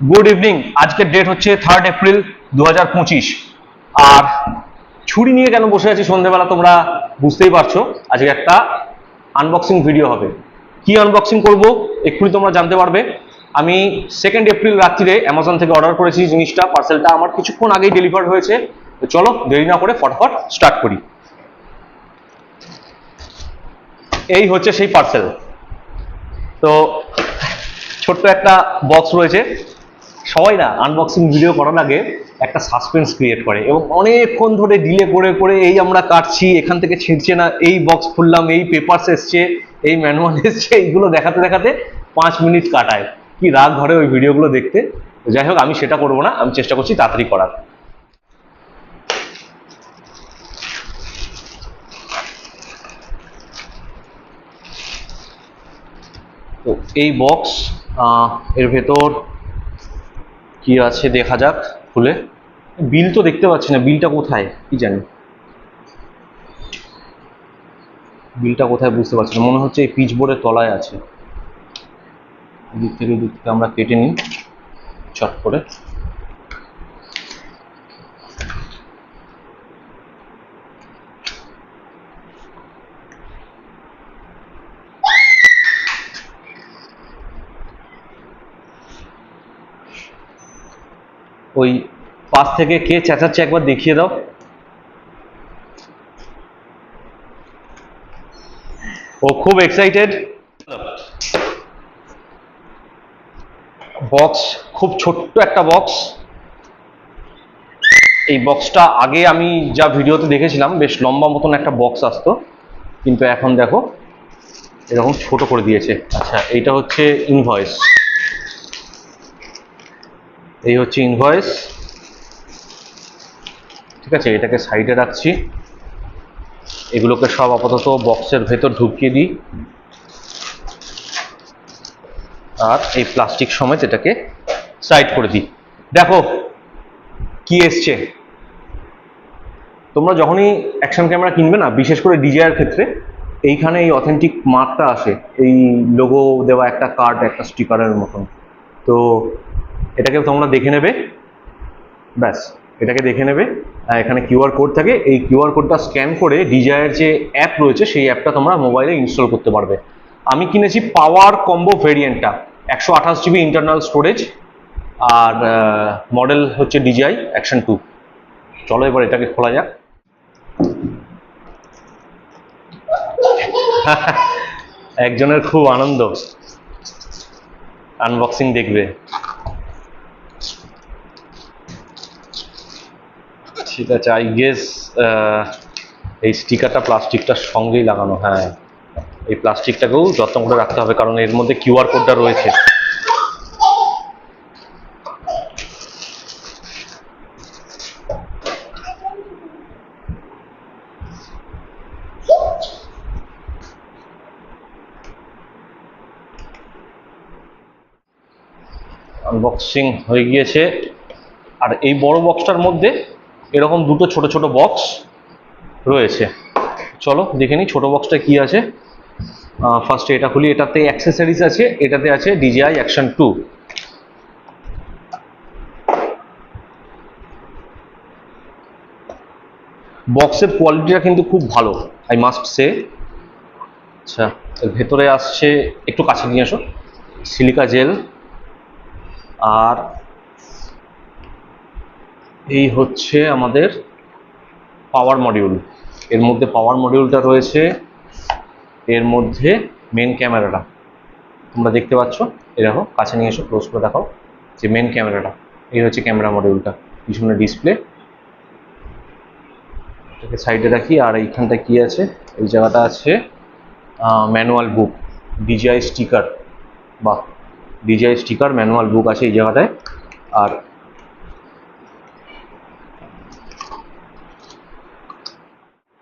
Good evening. আজকের date হচ্ছে 3 April 2025। আর ছুরি নিয়ে কেন বসে আছি সন্ধ্যেবেলা তোমরা বুঝতেই পারছো। আজকে একটা আনবক্সিং ভিডিও হবে। কি আনবক্সিং করব এক্ষুনি তোমরা জানতে পারবে। আমি 2 এপ্রিল রাত্রিরে অ্যামাজন থেকে অর্ডার করেছি জিনিসটা, পার্সেলটা আমার কিছুক্ষণ আগেই ডেলিভার হয়েছে। তো চলো দেরি না করে ফটাফট স্টার্ট করি। এই হচ্ছে সেই পার্সেল। তো ছোট্ট একটা বক্স রয়েছে। সবাই না আনবক্সিং ভিডিও করার আগে একটা সাসপেন্স ক্রিয়েট করে এবং অনেকক্ষণ ধরে ডিলে করে করে এই আমরা কাটছি, এখান থেকে ছিঁড়ছে না, এই বক্স খুললাম, এই পেপারস এসছে, এই ম্যানুয়াল এসছে, এইগুলো দেখাতে দেখাতে 5 মিনিট কাটায়। কি রাগ ধরে ওই ভিডিওগুলো দেখতে। যাই হোক, আমি সেটা করবো না, আমি চেষ্টা করছি তাড়াতাড়ি করার। তো এই বক্স, এর ভেতর কি আছে দেখা যাক খুলে। বিল তো দেখতে পাচ্ছি না, বিলটা কোথায় কি জানি, বিলটা কোথায় বুঝতে পারছি না। মনে হচ্ছে এই পিচ বোর্ডের তলায় আছে। দিক থেকে আমরা কেটে নিই চট করে। ওই পাশ থেকে কে চেঁচাচ্ছে একবার দেখিয়ে দাও। ও খুব এক্সাইটেড। বক্স খুব ছোট্ট একটা বক্স। এই বক্সটা আগে আমি যা ভিডিওতে দেখেছিলাম বেশ লম্বা মতন একটা বক্স আসতো, কিন্তু এখন দেখো এরকম ছোট করে দিয়েছে। আচ্ছা, এইটা হচ্ছে ইনভয়েস। এই হচ্ছে ইনভয়েস। ঠিক আছে, এটাকে সাইডে রাখছি। এগুলোকে সব আপাতত বক্সের ভেতর ঢুকিয়ে দিই, আর এই প্লাস্টিক সমেত এটাকে সাইড করে দিই। দেখো কি এসছে। তোমরা যখনই অ্যাকশন ক্যামেরা কিনবে না, বিশেষ করে ডিজাইয়ের ক্ষেত্রে, এইখানে এই অথেন্টিক মার্কটা আসে, এই লোগো দেওয়া একটা কার্ড, একটা স্টিকারের মতন। তো এটাকে তোমরা দেখে নেবে, ব্যাস এটাকে দেখে নেবে। এখানে কিউআর কোড থাকে, এই কিউআর কোডটা স্ক্যান করে ডিজাইয়ের যে অ্যাপ রয়েছে সেই অ্যাপটা তোমরা মোবাইলে ইনস্টল করতে পারবে। আমি কিনেছি পাওয়ার কম্বো ভেরিয়েন্টটা, 128 জিবি ইন্টারনাল স্টোরেজ, আর মডেল হচ্ছে ডিজিআই অ্যাকশন 2। চলো এবার এটাকে খোলা যাক। একজনের খুব আনন্দ, আনবক্সিং দেখবে। ঠিক আছে, আই গেস এই স্টিকারটা প্লাস্টিকটার সঙ্গেই লাগানো। হ্যাঁ, এই প্লাস্টিকটাকেও যত্ন করে রাখতে হবে, কারণ এর মধ্যে কিউআর কোডটা রয়েছে। আনবক্সিং হয়ে গিয়েছে। আর এই বড় বক্সটার মধ্যে এরকম দুটো ছোট ছোট বক্স রয়েছে। চলো দেখে নিই ছোট বক্সটা কি আছে। ফার্স্টে এটা খুলি। এটাতে অ্যাক্সেসরিজ আছে, এটাতে আছে ডিজিআই অ্যাকশন 2। বক্সের কোয়ালিটিটা কিন্তু খুব ভালো, আই মাস্ট সে। আচ্ছা, এর ভেতরে আসছে, একটু কাছে নিয়ে আসো, সিলিকা জেল। আর এই হচ্ছে আমাদের পাওয়ার মডিউল। এর মধ্যে পাওয়ার মডিউলটা রয়েছে, এর মধ্যে মেন ক্যামেরাটা তোমরা দেখতে পাচ্ছ। এই দেখো, কাছে নিয়ে এসো, ক্লোজ করে দেখাও যে মেন ক্যামেরাটা। এই হচ্ছে ক্যামেরা মডিউলটা, পিছনে ডিসপ্লে। এটাকে সাইডে রাখি। আর এইখানটা কি আছে, এই জায়গাটা আছে ম্যানুয়াল বুক, ডিজিআই স্টিকার, বা ডিজিআই স্টিকার ম্যানুয়াল বুক আছে এই জায়গাটায়। আর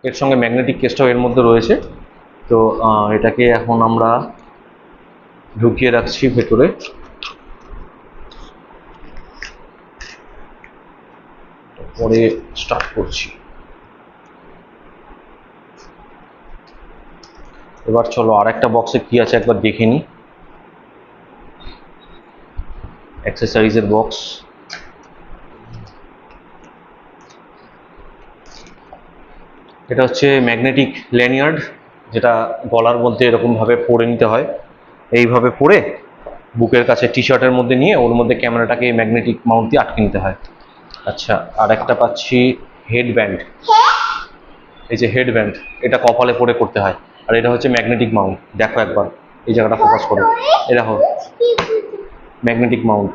এর সঙ্গে ম্যাগনেটিক কেসটাও এর মধ্যে রয়েছে। তো এটাকে এখন আমরা ঢুকিয়ে রাখছি ভেতরে। পরে স্টার্ট করছি। এবার চলো আর একটা বক্সে কি আছে একবার দেখে নিই। অ্যাক্সেসরিজের বক্স। এটা হচ্ছে ম্যাগনেটিক ল্যানিয়ার্ড, যেটা গলার মধ্যে এরকমভাবে পরে নিতে হয়। এইভাবে পরে বুকের কাছে টি শার্টের মধ্যে নিয়ে ওর মধ্যে ক্যামেরাটাকে ম্যাগনেটিক মাউন্ট দিয়ে আটকে নিতে হয়। আচ্ছা, আর একটা পাচ্ছি হেডব্যান্ড। এই যে হেডব্যান্ড, এটা কপালে পরে করতে হয়। আর এটা হচ্ছে ম্যাগনেটিক মাউন্ট। দেখো একবার এই জায়গাটা ফোকাস করো, এই দেখো ম্যাগনেটিক মাউন্ট।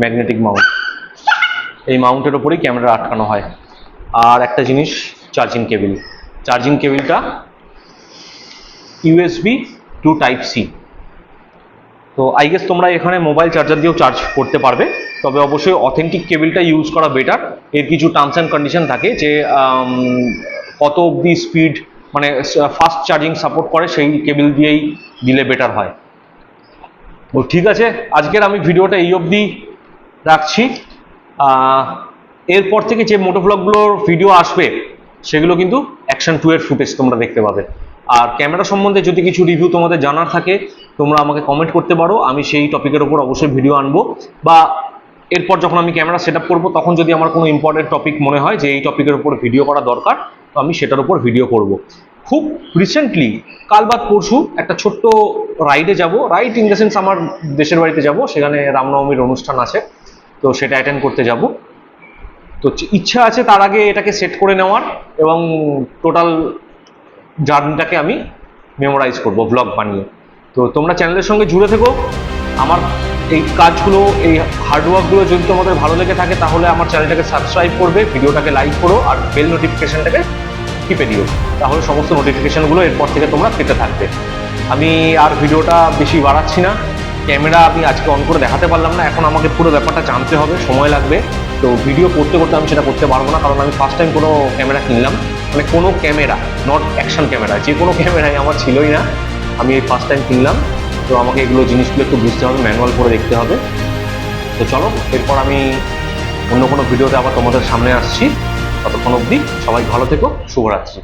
ম্যাগনেটিক মাউন্ট, এই মাউন্টের ওপরেই ক্যামেরা আটকানো হয়। আর একটা জিনিস, চার্জিং কেবিল। চার্জিং কেবিলটা ইউএসবি টু টাইপ সি। তো আই গেস তোমরা এখানে মোবাইল চার্জার দিয়েও চার্জ করতে পারবে, তবে অবশ্যই অথেন্টিক কেবিলটা ইউজ করা বেটার। এর কিছু টার্মস অ্যান্ড কন্ডিশন থাকে যে কত অবধি স্পিড, মানে ফাস্ট চার্জিং সাপোর্ট করে, সেই কেবিল দিয়েই দিলে বেটার হয়। তো ঠিক আছে, আজকের আমি ভিডিওটা এই অবধি রাখছি। এরপর থেকে যে মোটো ব্লগগুলোর ভিডিও আসবে সেগুলো কিন্তু অ্যাকশন 2 এর ফুটেজ তোমরা দেখতে পাবে। আর ক্যামেরা সম্বন্ধে যদি কিছু রিভিউ তোমাদের জানার থাকে তোমরা আমাকে কমেন্ট করতে পারো, আমি সেই টপিকের উপর অবশ্যই ভিডিও আনবো। বা এরপর যখন আমি ক্যামেরা সেট আপ করবো তখন যদি আমার কোনো ইম্পর্টেন্ট টপিক মনে হয় যে এই টপিকের উপর ভিডিও করা দরকার, তো আমি সেটার উপর ভিডিও করব। খুব রিসেন্টলি কাল বাদ পরশু একটা ছোট্ট রাইডে যাব, রাইড ইন দ্য সেন্স আমার দেশের বাড়িতে যাব, সেখানে রামনবমীর অনুষ্ঠান আছে, তো সেটা অ্যাটেন্ড করতে যাব। তো ইচ্ছা আছে তার আগে এটাকে সেট করে নেওয়ার, এবং টোটাল জার্নিটাকে আমি মেমোরাইজ করব ব্লগ বানিয়ে। তো তোমরা চ্যানেলের সঙ্গে জুড়ে থেকো। আমার এই কাজগুলো, এই হার্ডওয়ার্কগুলো যদি তোমাদের ভালো লেগে থাকে তাহলে আমার চ্যানেলটাকে সাবস্ক্রাইব করবে, ভিডিওটাকে লাইক করো, আর বেল নোটিফিকেশনটাকে টিপে দিও, তাহলে সমস্ত নোটিফিকেশনগুলো এরপর থেকে তোমরা পেতে থাকবে। আমি আর ভিডিওটা বেশি বাড়াচ্ছি না। ক্যামেরা আমি আজকে অন করে দেখাতে পারলাম না, এখন আমাকে পুরো ব্যাপারটা জানতে হবে, সময় লাগবে। তো ভিডিও করতে করতে আমি সেটা করতে পারবো না, কারণ আমি ফার্স্ট টাইম কোনো ক্যামেরা কিনলাম, মানে কোনো ক্যামেরা, নট অ্যাকশন ক্যামেরা, যে কোনো ক্যামেরাই আমার ছিলই না, আমি এই ফার্স্ট টাইম কিনলাম। তো আমাকে এগুলো জিনিসগুলো একটু বুঝতে হবে, ম্যানুয়াল করে দেখতে হবে। তো চলো, এরপর আমি অন্য কোনো ভিডিওতে আবার তোমাদের সামনে আসছি। ততক্ষণ অবধি সবাই ভালো থেকো, শুভরাত্রি।